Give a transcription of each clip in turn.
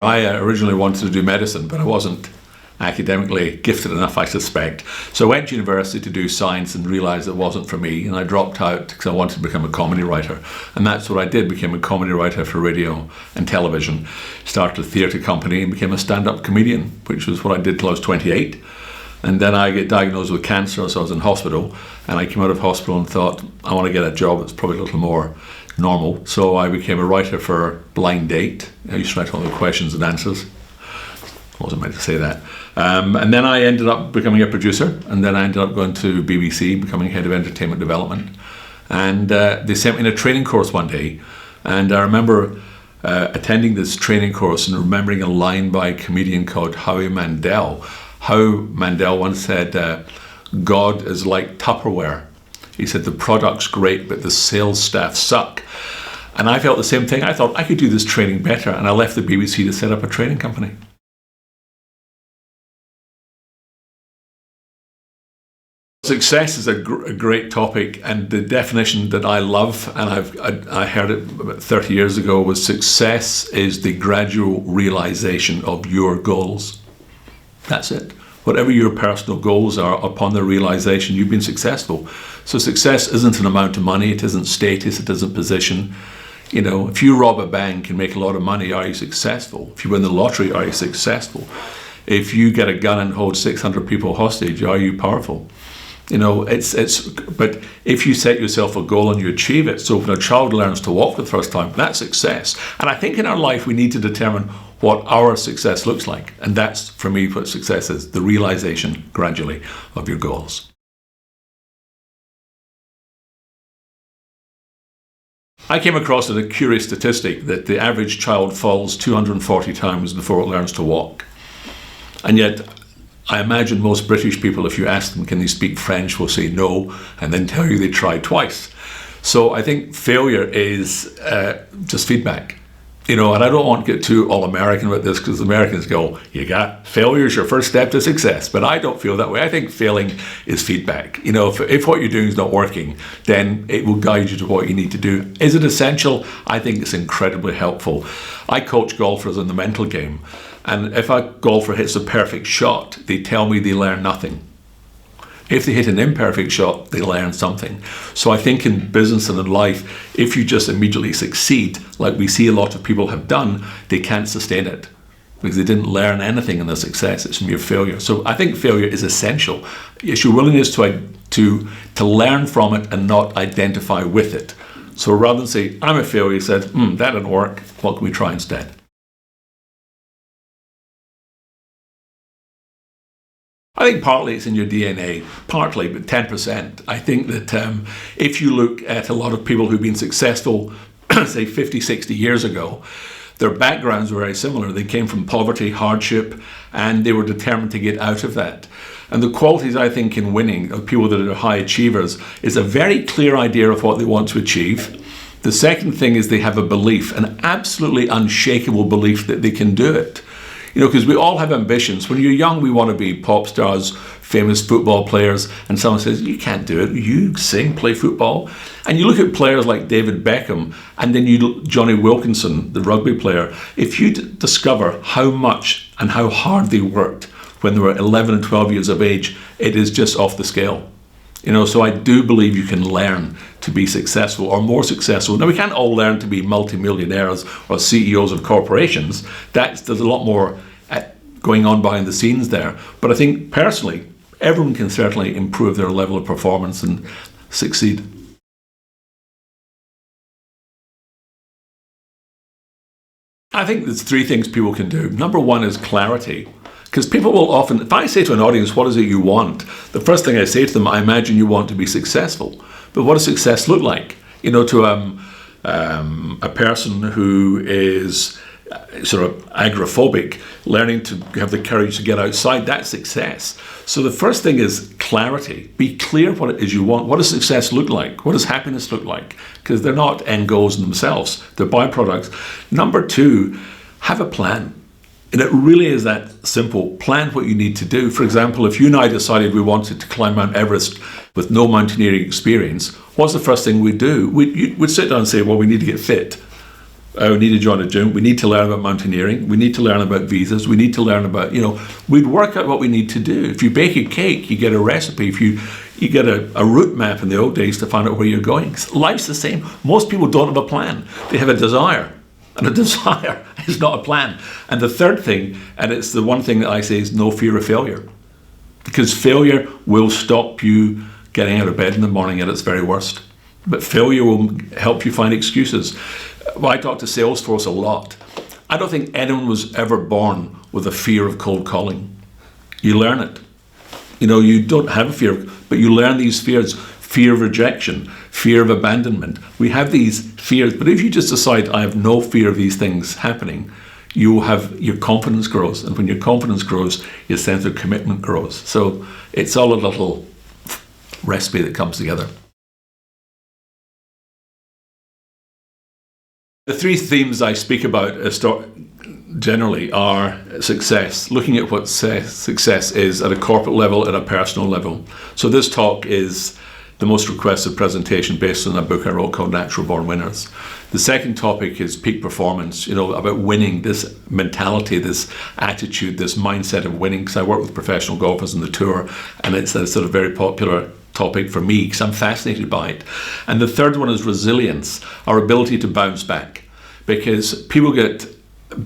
I originally wanted to do medicine, but I wasn't academically gifted enough, I suspect. So I went to university to do science and realized it wasn't for me, and I dropped out because I wanted to become a comedy writer. And that's what I did, became a comedy writer for radio and television, started a theatre company and became a stand-up comedian, which was what I did till I was 28. And then I get diagnosed with cancer, so I was in hospital, and I came out of hospital and thought, I want to get a job that's probably a little more normal. So I became a writer for Blind Date. I used to write all the questions and answers. I wasn't meant to say that. And then I ended up becoming a producer, and then I ended up going to BBC, becoming head of entertainment development. And they sent me in a training course one day, and I remember attending this training course and remembering a line by a comedian called Howie Mandel. Howie Mandel once said, God is like Tupperware. He said, the product's great, but the sales staff suck. And I felt the same thing. I thought I could do this training better, and I left the BBC to set up a training company. Success is a great topic, and the definition that I love, and I heard it about 30 years ago, was success is the gradual realization of your goals. That's it. Whatever your personal goals are, upon the realization, you've been successful. So success isn't an amount of money, it isn't status, it isn't position. You know, if you rob a bank and make a lot of money, are you successful? If you win the lottery, are you successful? If you get a gun and hold 600 people hostage, are you powerful? You know, but if you set yourself a goal and you achieve it, so when a child learns to walk for the first time, that's success. And I think in our life we need to determine what our success looks like. And that's, for me, what success is, the realization gradually of your goals. I came across a curious statistic that the average child falls 240 times before it learns to walk. And yet, I imagine most British people, if you ask them, can they speak French, will say no, and then tell you they tried twice. So I think failure is just feedback. You know, and I don't want to get too all-American about this, because Americans go, failure is your first step to success. But I don't feel that way. I think failing is feedback. You know, if what you're doing is not working, then it will guide you to what you need to do. Is it essential? I think it's incredibly helpful. I coach golfers in the mental game. And if a golfer hits a perfect shot, they tell me they learn nothing. If they hit an imperfect shot, they learn something. So I think in business and in life, if you just immediately succeed, like we see a lot of people have done, they can't sustain it because they didn't learn anything in their success. It's mere failure. So I think failure is essential. It's your willingness to learn from it and not identify with it. So rather than say, I'm a failure, you said, that didn't work. What can we try instead? I think partly it's in your DNA, partly, but 10%. I think that if you look at a lot of people who've been successful, say 50, 60 years ago, their backgrounds were very similar. They came from poverty, hardship, and they were determined to get out of that. And the qualities, I think, in winning, of people that are high achievers, is a very clear idea of what they want to achieve. The second thing is they have a belief, an absolutely unshakable belief that they can do it. You know, because we all have ambitions. When you're young, we want to be pop stars, famous football players, and someone says, you can't do it. You sing, play football. And you look at players like David Beckham, and then Johnny Wilkinson, the rugby player. If you discover how much and how hard they worked when they were 11 and 12 years of age, it is just off the scale. You know, so I do believe you can learn to be successful or more successful. Now, we can't all learn to be multimillionaires or CEOs of corporations. There's a lot more going on behind the scenes there. But I think personally, everyone can certainly improve their level of performance and succeed. I think there's three things people can do. Number one is clarity. Because people will often, if I say to an audience, what is it you want? The first thing I say to them, I imagine you want to be successful. But what does success look like? You know, to a person who is sort of agoraphobic, learning to have the courage to get outside, that's success. So the first thing is clarity. Be clear what it is you want. What does success look like? What does happiness look like? Because they're not end goals in themselves, they're byproducts. Number two, have a plan. And it really is that simple. Plan what you need to do. For example, if you and I decided we wanted to climb Mount Everest with no mountaineering experience, what's the first thing we'd do? We'd sit down and say, well, we need to get fit. we need to join a gym. We need to learn about mountaineering. We need to learn about visas. We need to learn about, we'd work out what we need to do. If you bake a cake, you get a recipe. If you get a route map in the old days to find out where you're going. Life's the same. Most people don't have a plan. They have a desire. And a desire is not a plan. And the third thing, and it's the one thing that I say, is no fear of failure. Because failure will stop you getting out of bed in the morning at its very worst. But failure will help you find excuses. Well, I talk to Salesforce a lot. I don't think anyone was ever born with a fear of cold calling. You learn it. You don't have a fear, but you learn these fears. Fear of rejection, fear of abandonment. We have these fears, but if you just decide, I have no fear of these things happening, your confidence grows. And when your confidence grows, your sense of commitment grows. So it's all a little recipe that comes together. The three themes I speak about generally are success, looking at what success is at a corporate level, at a personal level. So this talk is the most requested presentation based on a book I wrote called Natural Born Winners. The second topic is peak performance, about winning, this mentality, this attitude, this mindset of winning, because I work with professional golfers on the tour, and it's a sort of very popular topic for me because I'm fascinated by it. And the third one is resilience, our ability to bounce back, because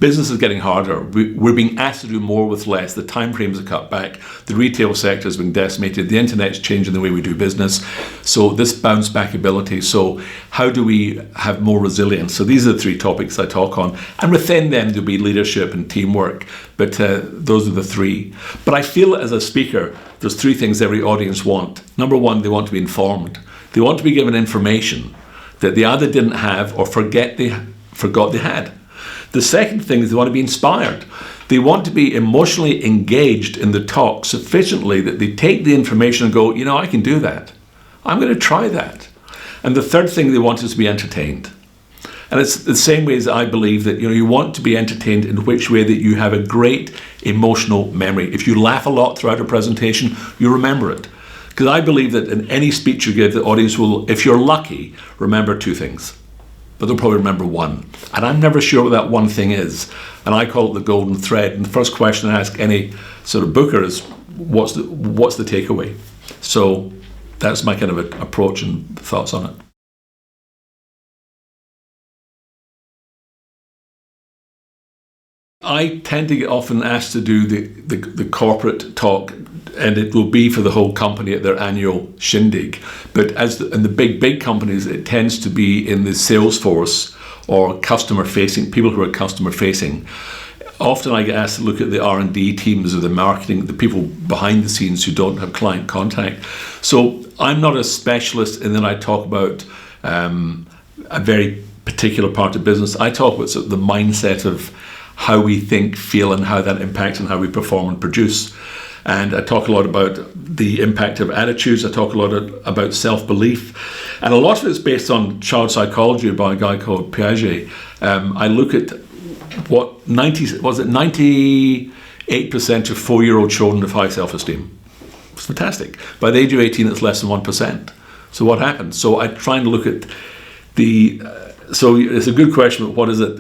business is getting harder. We're being asked to do more with less. The time frames are cut back. The retail sector has been decimated. The internet's changing the way we do business. So this bounce back ability. So how do we have more resilience? So these are the three topics I talk on. And within them, there'll be leadership and teamwork. But those are the three. But I feel as a speaker, there's three things every audience want. Number one, they want to be informed. They want to be given information that they either didn't have or forgot they had. The second thing is they want to be inspired. They want to be emotionally engaged in the talk sufficiently that they take the information and go, I can do that. I'm going to try that. And the third thing they want is to be entertained. And it's the same way as I believe that, you want to be entertained in which way that you have a great emotional memory. If you laugh a lot throughout a presentation, you remember it. Because I believe that in any speech you give, the audience will, if you're lucky, remember two things. But they'll probably remember one. And I'm never sure what that one thing is. And I call it the golden thread. And the first question I ask any sort of booker is, what's the takeaway? So that's my kind of approach and thoughts on it. I tend to get often asked to do the corporate talk, and it will be for the whole company at their annual shindig. But in the big companies, it tends to be in the sales force or customer-facing, people who are customer-facing. Often I get asked to look at the R&D teams or the marketing, the people behind the scenes who don't have client contact. So I'm not a specialist in that I talk about a very particular part of business. I talk about sort of the mindset of how we think, feel, and how that impacts on how we perform and produce. And I talk a lot about the impact of attitudes. I talk a lot about self-belief. And a lot of it's based on child psychology by a guy called Piaget. I look at what 98% of 4-year-old children have high self-esteem. It's fantastic. By the age of 18, it's less than 1%. So what happens? So I try and look at so it's a good question, but what is it?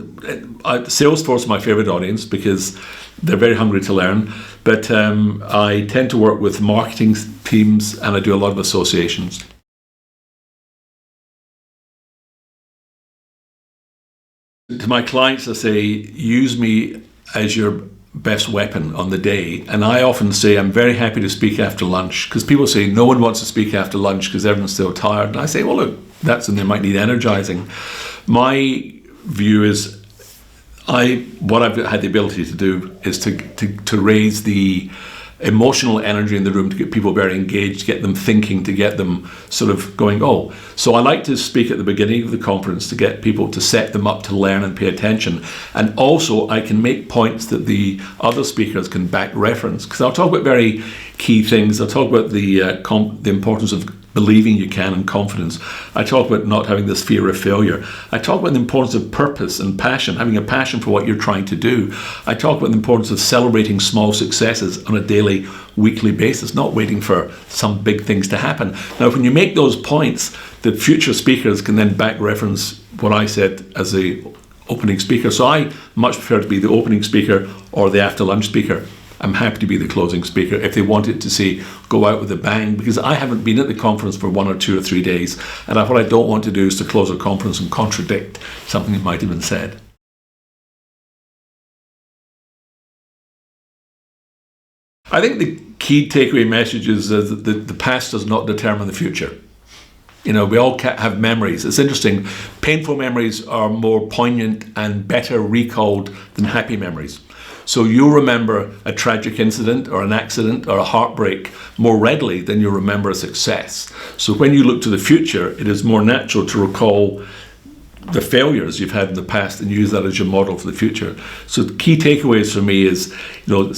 Salesforce is my favorite audience because they're very hungry to learn. But I tend to work with marketing teams and I do a lot of associations. To my clients, I say, use me as your best weapon on the day. And I often say, I'm very happy to speak after lunch, because people say no one wants to speak after lunch because everyone's still tired. And I say, well, look, that's when they might need energizing. My view is, what I've had the ability to do is to raise the emotional energy in the room, to get people very engaged, to get them thinking, to get them sort of going, oh. So I like to speak at the beginning of the conference to get people, to set them up to learn and pay attention. And also I can make points that the other speakers can back reference, because I'll talk about very key things. I'll talk about the importance of believing you can and confidence. I talk about not having this fear of failure. I talk about the importance of purpose and passion, having a passion for what you're trying to do. I talk about the importance of celebrating small successes on a daily, weekly basis, not waiting for some big things to happen. Now, when you make those points, the future speakers can then back reference what I said as the opening speaker. So I much prefer to be the opening speaker or the after lunch speaker. I'm happy to be the closing speaker if they wanted to say, go out with a bang, because I haven't been at the conference for 1 or 2 or 3 days. And what I don't want to do is to close a conference and contradict something that might have been said. I think the key takeaway message is that the past does not determine the future. You know, we all have memories. It's interesting. Painful memories are more poignant and better recalled than happy memories. So you'll remember a tragic incident or an accident or a heartbreak more readily than you'll remember a success. So when you look to the future, it is more natural to recall the failures you've had in the past and use that as your model for the future. So the key takeaways for me is,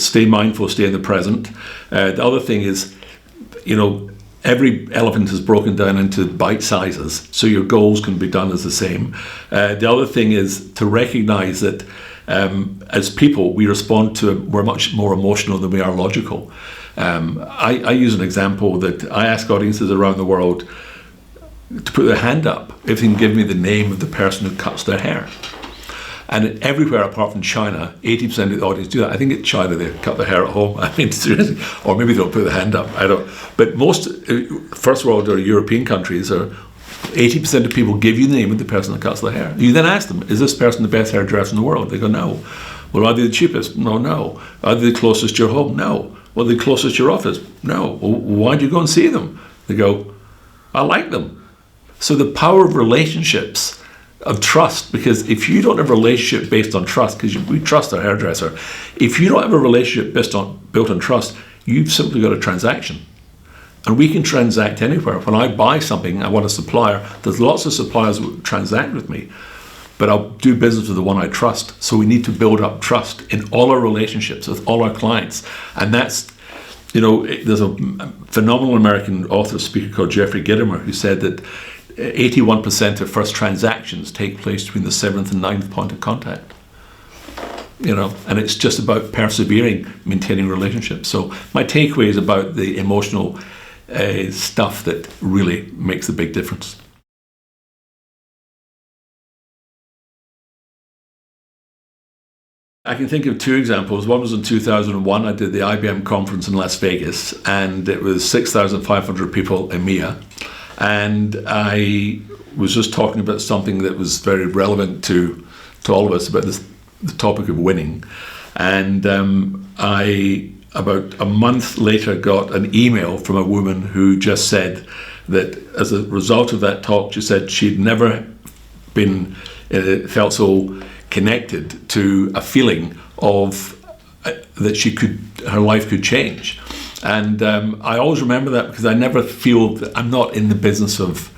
stay mindful, stay in the present. The other thing is, every elephant is broken down into bite sizes, so your goals can be done as the same. The other thing is to recognize that as people, we're much more emotional than we are logical. I use an example that I ask audiences around the world to put their hand up if they can give me the name of the person who cuts their hair. And everywhere apart from China, 80% of the audience do that. I think in China they cut their hair at home. I mean, seriously, or maybe they don't put their hand up. I don't. But most first world or European countries are 80% of people give you the name of the person that cuts their hair. You then ask them, is this person the best hairdresser in the world? They go, no. Well, are they the cheapest? No. Are they the closest to your home? No. Well, are they closest to your office? No. Well, why do you go and see them? They go, I like them. So the power of relationships, of trust, because if you don't have a relationship based on trust, because we trust our hairdresser, if you don't have a relationship built on trust, you've simply got a transaction. And we can transact anywhere. When I buy something, I want a supplier. There's lots of suppliers who transact with me, but I'll do business with the one I trust. So we need to build up trust in all our relationships with all our clients. And that's, there's a phenomenal American author, speaker called Jeffrey Gitomer, who said that 81% of first transactions take place between the 7th and 9th point of contact. And it's just about persevering, maintaining relationships. So my takeaway is about the emotional stuff that really makes a big difference. I can think of 2 examples. One was in 2001. I did the IBM conference in Las Vegas, and it was 6,500 people EMEA. And I was just talking about something that was very relevant to all of us, about the topic of winning. And I, about a month later, got an email from a woman who just said that as a result of that talk, she said she'd never been felt so connected to a feeling of that her life could change. And I always remember that, because I never feel that I'm not in the business of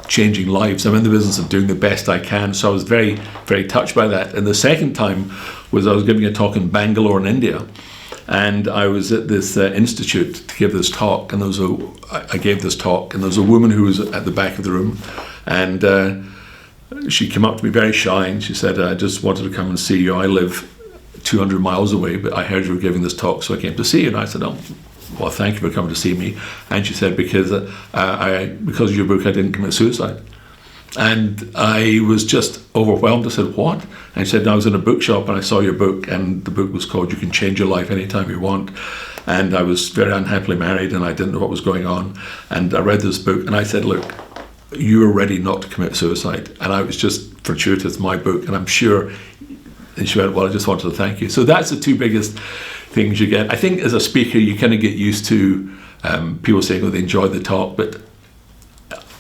changing lives. I'm in the business of doing the best I can. So I was very, very touched by that. And the second time was I was giving a talk in Bangalore in India. And I was at this institute to give this talk. And I gave this talk, and there was a woman who was at the back of the room. And she came up to me very shy, and she said, I just wanted to come and see you. I live 200 miles away, but I heard you were giving this talk, so I came to see you. And I said, oh, well, thank you for coming to see me. And she said, because of your book, I didn't commit suicide. And I was just overwhelmed. I said, what? And she said, no, I was in a bookshop and I saw your book, and the book was called You Can Change Your Life Anytime You Want. And I was very unhappily married, and I didn't know what was going on. And I read this book, and I said, look, you are ready not to commit suicide. And I was just fortuitous, my book, and I'm sure. And she went, well, I just wanted to thank you. So that's the 2 biggest things you get. I think as a speaker, you kind of get used to people saying, oh, they enjoyed the talk, but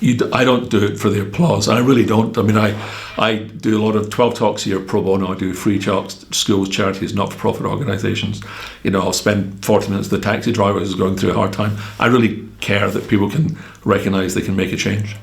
I don't do it for the applause. I really don't. I mean, I do a lot of 12 talks a year pro bono. I do free talks, schools, charities, not-for-profit organizations. I'll spend 40 minutes with the taxi driver who's going through a hard time. I really care that people can recognize they can make a change.